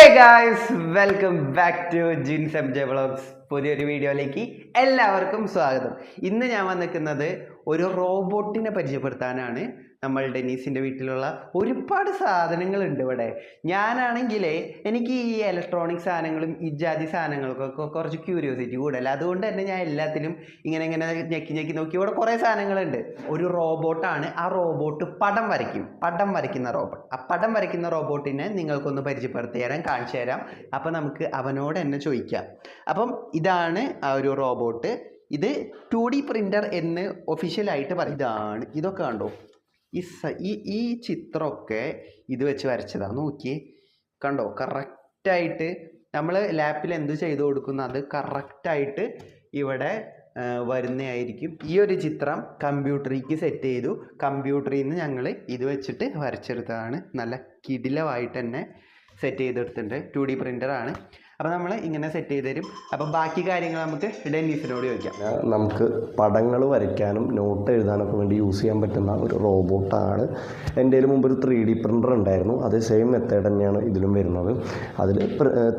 Hey guys, welcome back to Jins M J vlogs. പുതിയൊരു വീഡിയോയിലേക്ക് എല്ലാവർക്കും സ്വാഗതം. ഇന്ന് ഞാൻ വന്നിരിക്കുന്നത് ഒരു റോബോട്ടിനെ പരിചയപ്പെടുത്താനാണ്. നമ്മൾ ഡെന്നീസിൻ്റെ വീട്ടിലുള്ള ഒരുപാട് സാധനങ്ങളുണ്ട് ഇവിടെ. ഞാനാണെങ്കിലേ എനിക്ക് ഈ ഇലക്ട്രോണിക് സാധനങ്ങളും ഇജാതി സാധനങ്ങൾക്കൊക്കെ കുറച്ച് ക്യൂരിയോസിറ്റി കൂടുതൽ. അതുകൊണ്ട് തന്നെ ഞാൻ എല്ലാത്തിലും ഇങ്ങനെ ഞെക്കി നോക്കി. ഇവിടെ കുറേ സാധനങ്ങളുണ്ട്. ഒരു റോബോട്ടാണ്. ആ റോബോട്ട് പടം വരയ്ക്കുന്ന റോബോട്ട്. ആ പടം വരയ്ക്കുന്ന റോബോട്ടിനെ നിങ്ങൾക്കൊന്ന് പരിചയപ്പെടുത്തി തരാൻ, കാണിച്ചു തരാം. അപ്പം നമുക്ക് അവനോട് തന്നെ ചോദിക്കാം. അപ്പം ഇതാണ് ആ ഒരു റോബോട്ട്. ഇത് 2D പ്രിൻ്റർ എന്ന് ഒഫീഷ്യലായിട്ട് പറയും. ഇതൊക്കെ കണ്ടോ, ഈ ചിത്രമൊക്കെ ഇത് വെച്ച് വരച്ചതാണ്. നോക്കിയേ, കണ്ടോ, കറക്റ്റായിട്ട് നമ്മൾ ലാപ്പിൽ എന്ത് ചെയ്തു കൊടുക്കുന്നു അത് കറക്റ്റായിട്ട് ഇവിടെ വരുന്നതായിരിക്കും. ഈ ഒരു ചിത്രം കമ്പ്യൂട്ടറിലേക്ക് സെറ്റ് ചെയ്തു. കമ്പ്യൂട്ടറിൽ നിന്ന് ഞങ്ങൾ ഇത് വെച്ചിട്ട് വരച്ചെടുത്തതാണ്. നല്ല കിടിലമായിട്ട് തന്നെ സെറ്റ് ചെയ്തെടുത്തിട്ടുണ്ട്. 2D പ്രിൻ്ററാണ്. അപ്പോൾ നമ്മൾ ഇങ്ങനെ സെറ്റ് ചെയ്ത് തരും. അപ്പോൾ ബാക്കി കാര്യങ്ങൾ നമുക്ക് ഡെന്നീസിനോട് ചോദിക്കാം. നമുക്ക് പടങ്ങൾ വരയ്ക്കാനും നോട്ട് എഴുതാനൊക്കെ വേണ്ടി യൂസ് ചെയ്യാൻ പറ്റുന്ന ഒരു റോബോട്ടാണ്. എൻ്റെ കയ്യിൽ മുമ്പ് ഒരു 3D പ്രിൻ്റർ ഉണ്ടായിരുന്നു. അതേ സെയിം മെത്തേഡ് തന്നെയാണ് ഇതിലും വരുന്നത്. അതിൽ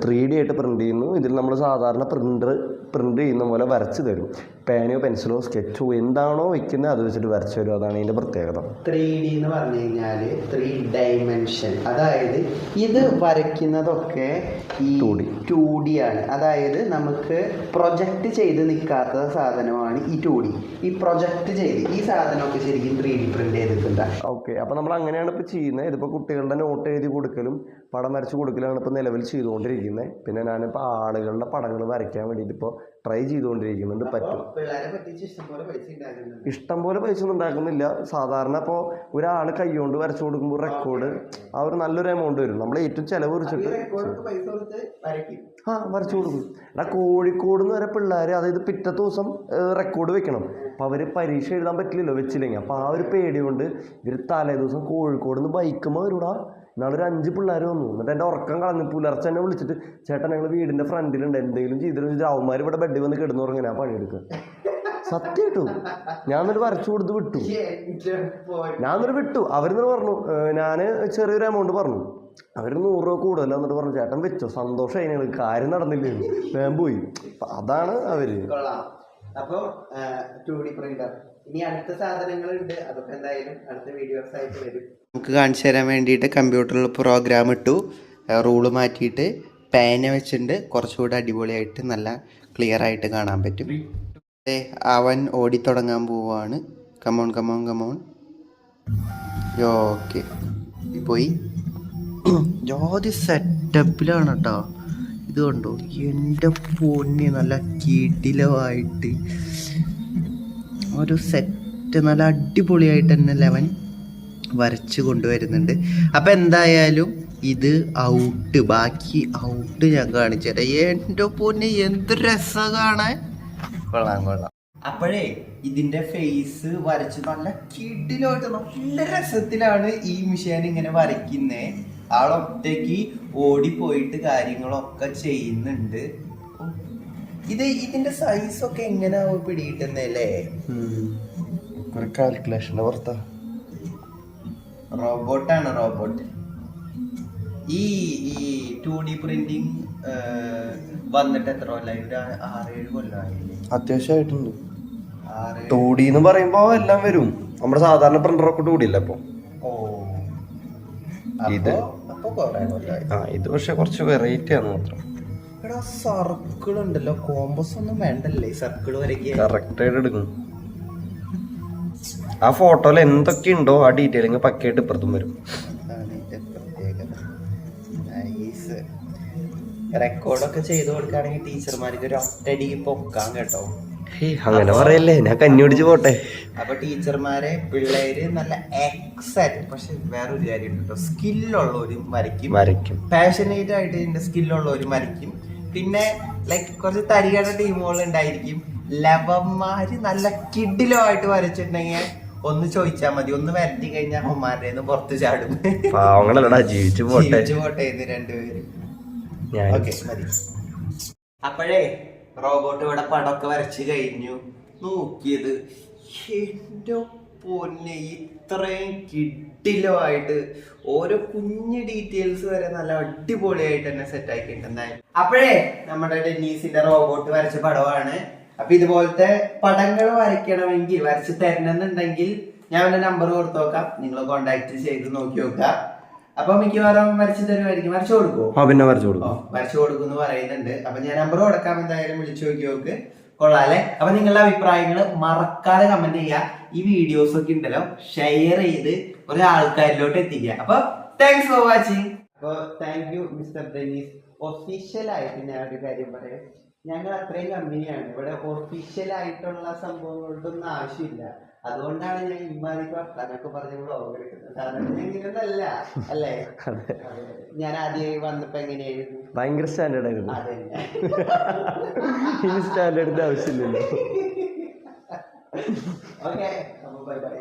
3D ആയിട്ട് പ്രിൻ്റ് ചെയ്യുന്നു. ഇതിൽ നമ്മൾ സാധാരണ പ്രിൻ്റ് ചെയ്യുന്ന പോലെ വരച്ച് തരും. പേനയോ പെൻസിലോ സ്കെച്ചോ എന്താണോ വയ്ക്കുന്നത് അത് വെച്ചിട്ട് വരച്ച് തരും. അതാണ് ഇതിൻ്റെ പ്രത്യേകത. 3D എന്ന് പറഞ്ഞു കഴിഞ്ഞാൽ 3 ഡൈമെൻഷൻ. അതായത് ഇത് വരയ്ക്കുന്നതൊക്കെ ഈ 2D ആണ്. അതായത് നമുക്ക് പ്രൊജക്റ്റ് ചെയ്ത് നിൽക്കാത്ത സാധനമാണ് ഈ 2D. ഈ പ്രൊജക്റ്റ് ചെയ്ത് ഈ സാധനമൊക്കെ ശരിക്കും 3D പ്രിൻ്റ് ചെയ്തിട്ടുണ്ട്. ഓക്കെ, അപ്പോൾ നമ്മൾ അങ്ങനെയാണ് ഇപ്പോൾ ചെയ്യുന്നത്. ഇതിപ്പോൾ കുട്ടികളുടെ നോട്ട് എഴുതി കൊടുക്കലും പടം വരച്ച് കൊടുക്കലാണ് ഇപ്പോൾ നിലവിൽ ചെയ്തുകൊണ്ടിരിക്കുന്നത്. പിന്നെ ഞാനിപ്പോൾ ആളുകളുടെ പടങ്ങൾ വരയ്ക്കാൻ വേണ്ടിയിട്ട് ഇപ്പോൾ ട്രൈ ചെയ്തുകൊണ്ടിരിക്കുന്നുണ്ട്. പറ്റും. ഇഷ്ടംപോലെ പൈസ ഒന്നും ഉണ്ടാക്കുന്നില്ല. സാധാരണ ഇപ്പോൾ ഒരാൾ കൈകൊണ്ട് വരച്ചു കൊടുക്കുമ്പോൾ റെക്കോർഡ് ആ ഒരു നല്ലൊരു എമൗണ്ട് വരും. നമ്മൾ ഏറ്റവും ചിലവ് കുറിച്ചിട്ട് വരച്ചു കൊടുക്കും. കോഴിക്കോട് നിന്ന് വരെ പിള്ളേർ, അതായത് പിറ്റത്തെ ദിവസം റെക്കോർഡ് വെക്കണം. അപ്പോൾ അവർ പരീക്ഷ എഴുതാൻ പറ്റില്ലല്ലോ വെച്ചില്ലെങ്കിൽ. അപ്പോൾ ആ ഒരു പേടി കൊണ്ട് ഇവർ തലേ ദിവസം കോഴിക്കോട് നിന്ന് ബൈക്കുമ്പോൾ വരൂടാ. നാളൊരു 5 പിള്ളേർ വന്നു. എന്നിട്ട് എൻ്റെ ഉറക്കം കളഞ്ഞു. പുലർച്ചെ എന്നെ വിളിച്ചിട്ട്, ചേട്ടൻ ഞങ്ങൾ വീടിൻ്റെ ഫ്രണ്ടിലുണ്ട്, എന്തെങ്കിലും ചെയ്തിട്ട് അവന്മാർ ഇവിടെ ബെഡിൽ വന്ന് കിടന്നുറങ്ങി ഞാൻ പണിയെടുക്കുക. സത്യമായിട്ടും ഞാനൊരു വരച്ചു കൊടുത്ത് വിട്ടു. അവരെന്ന് പറഞ്ഞു, ഞാൻ ചെറിയൊരു എമൗണ്ട് പറഞ്ഞു. അവർ 100 രൂപ കൂടുതൽ എന്നിട്ട് പറഞ്ഞു, ചേട്ടൻ വെച്ചോ, സന്തോഷമായി, ഞങ്ങൾ കാര്യം നടന്നില്ലേ, ഞാൻ പോയി. അതാണ് അവര്. അപ്പോൾ 2D പ്രിൻ്റർ. ഇനി അടുത്ത സാധനങ്ങളുണ്ട്. അതൊക്കെ എന്തായാലും അടുത്ത വീഡിയോസ് ആയിട്ട് വരും. നമുക്ക് കാണിച്ചു തരാൻ വേണ്ടിയിട്ട് കമ്പ്യൂട്ടറിൽ പ്രോഗ്രാം ഇട്ടു, റൂള് മാറ്റിയിട്ട് പേന വെച്ചിട്ടുണ്ട്. കുറച്ചുകൂടെ അടിപൊളിയായിട്ട് നല്ല ക്ലിയർ ആയിട്ട് കാണാൻ പറ്റും. അവൻ ഓടിത്തുടങ്ങാൻ പോവാണ്. കമോൺ. ഓക്കെ, പോയി. ജോതി സെറ്റപ്പിലാണ് കേട്ടോ. ഇത് കണ്ടോ, എൻ്റെ പൊന്നി, നല്ല കിടിലമായിട്ട് ഒരു സെറ്റ് നല്ല അടിപൊളിയായിട്ട് തന്നെ ലെവൻ വരച്ച് കൊണ്ടുവരുന്നുണ്ട്. അപ്പം എന്തായാലും ഇത് ബാക്കി ഔട്ട് ഞാൻ കാണിച്ചു തരാം. എൻ്റെ പൊന്നി, എന്ത് രസം കാണാൻ. കൊള്ളാം. അപ്പോഴേ ഇതിൻ്റെ ഫേസ് വരച്ച് നല്ല കിടിലായിട്ട് നല്ല രസത്തിലാണ് ഈ മിഷീൻ ഇങ്ങനെ വരയ്ക്കുന്നത്. ആളൊറ്റയ്ക്ക് ഓടിപ്പോയിട്ട് കാര്യങ്ങളൊക്കെ ചെയ്യുന്നുണ്ട്. ഇതിന്റെ സൈസൊക്കെ എങ്ങനെയാവും പിടികിട്ടുന്നല്ലേ? കാൽക്കുലേഷന്റെ പുറത്താ. റോബോട്ട്. ഈ 2D പ്രിന്റിങ് വന്നിട്ട് എത്ര കൊല്ലായി? ഒരു 6-7 കൊല്ലമായില്ലേ? അത്യാവശ്യമായിട്ടുണ്ട്. 2D എന്ന് പറയുമ്പോ എല്ലാം വരും. നമ്മുടെ സാധാരണ പ്രിന്ററൊക്കെ 2D അല്ല ഇപ്പൊ. ഇത് ഇത് പക്ഷെ കുറച്ച് വെറൈറ്റി ആണ് മാത്രം. സർക്കിൾ ഉണ്ടല്ലോ, കോമ്പസ് ഒന്നും വേണ്ടല്ലേ സർക്കിൾ വരയ്ക്കാൻ? കറക്റ്റ് ആയിട്ട് എടുക്കും. ആ ഫോട്ടോയിൽ എന്തൊക്കെ ഉണ്ടോ ആ ഡീറ്റെയിലിങ് പക്കയായിട്ട് ഇപ്പുറത്തും വരും. റെക്കോർഡൊക്കെ ചെയ്ത് കൊടുക്കുകയാണെങ്കിൽ ടീച്ചർമാർക്ക് ഒരു ഒറ്റടി പൊക്കാം കേട്ടോ. അങ്ങനെ പറയല്ലേ, ഞാൻ കഞ്ഞി പിടിച്ച് പോട്ടെ. അപ്പൊ ടീച്ചർമാരെ പിള്ളേര് നല്ല എക്സാക്ട്. പക്ഷെ വേറൊരു കാര്യം കേട്ടോ, സ്കില്ലുള്ളവരും വരയ്ക്കും. പാഷനേറ്റ് ആയിട്ട് ഇതിന്റെ സ്കില്ലുള്ളവരും വരയ്ക്കും. പിന്നെ ലൈക്ക് കുറച്ച് തരികട ടീമുകൾ ഉണ്ടായിരിക്കും. ലവന്മാര് നല്ല കിഡിലുമായിട്ട് വരച്ചിട്ടുണ്ടെങ്കിൽ ഒന്ന് ചോദിച്ചാൽ മതി, ഒന്ന് വരട്ടി കഴിഞ്ഞാൽ അമ്മമാരുടെ പുറത്ത് ചാടും. ജീവിച്ചു പോട്ടെ രണ്ടുപേരും. മതി. അപ്പോഴേ റോബോട്ട് ഇവിടെ പടമൊക്കെ വരച്ച് കഴിഞ്ഞു. നോക്കിയത്, എൻ്റെ പൊന്നെ ഇത്രയും കിട്ടിലുമായിട്ട് ഓരോ കുഞ്ഞു ഡീറ്റെയിൽസ് വരെ നല്ല അടിപൊളിയായിട്ട് തന്നെ സെറ്റ് ആക്കിയിട്ടുണ്ട് എന്തായാലും. അപ്പോഴേ നമ്മുടെ ഡെന്നീസിന്റെ റോബോട്ട് വരച്ച പടമാണ്. അപ്പൊ ഇതുപോലത്തെ പടങ്ങൾ വരയ്ക്കണമെങ്കിൽ വരച്ച് തരണമെന്നുണ്ടെങ്കിൽ ഞാൻ എന്റെ നമ്പർ കൊടുത്തു നോക്കാം, നിങ്ങൾ കോണ്ടാക്ട് ചെയ്ത് നോക്കി നോക്കാം. അപ്പൊ മിക്കവാറും വരച്ചു തരുമായിരിക്കും. വരച്ചു കൊടുക്കുമോ? പിന്നെ വരച്ചു കൊടുക്കും. വരച്ചു കൊടുക്കും എന്ന് പറയുന്നുണ്ട്. അപ്പൊ ഞാൻ നമ്പർ കൊടുക്കാം, എന്തായാലും വിളിച്ചു നോക്കി നോക്ക്. കൊള്ളാല്ലേ? അപ്പൊ നിങ്ങളുടെ അഭിപ്രായങ്ങൾ മറക്കാതെ കമന്റ് ചെയ്യുക. ഈ വീഡിയോസ് ഒക്കെ ഉണ്ടല്ലോ ഷെയർ ചെയ്ത് കുറെ ആൾക്കാരിലോട്ട് എത്തിക്കുക. അപ്പൊ താങ്ക്സ് ഫോർ വാച്ചിങ്. അപ്പൊ താങ്ക് യു മിസ്റ്റർ ഡെന്നീസ്. ഒഫീഷ്യലായിട്ട് ഞാൻ ഒരു കാര്യം പറയാം, ഞങ്ങൾ അത്രയും കമ്പനിയാണ്, ഇവിടെ ഒഫീഷ്യൽ ആയിട്ടുള്ള സംഭവങ്ങളുടെ ഒന്നും ആവശ്യമില്ല. അതുകൊണ്ടാണ് ഞാൻ ഇമാതിരി വർത്താനൊക്കെ പറഞ്ഞ് വ്ളോഗ് എടുക്കുന്നത്. സാധാരണ ഇങ്ങനെയൊന്നല്ല അല്ലേ? ഞാൻ ആദ്യം വന്നപ്പോ എങ്ങനെയായിരുന്നു? ഭയങ്കര സ്റ്റാൻഡേർഡ് ആയിരുന്നു. അതന്നെ. ഇനി സ്റ്റാൻഡേർഡിന്റെ ആവശ്യമില്ലല്ലോ. Okay, bye bye.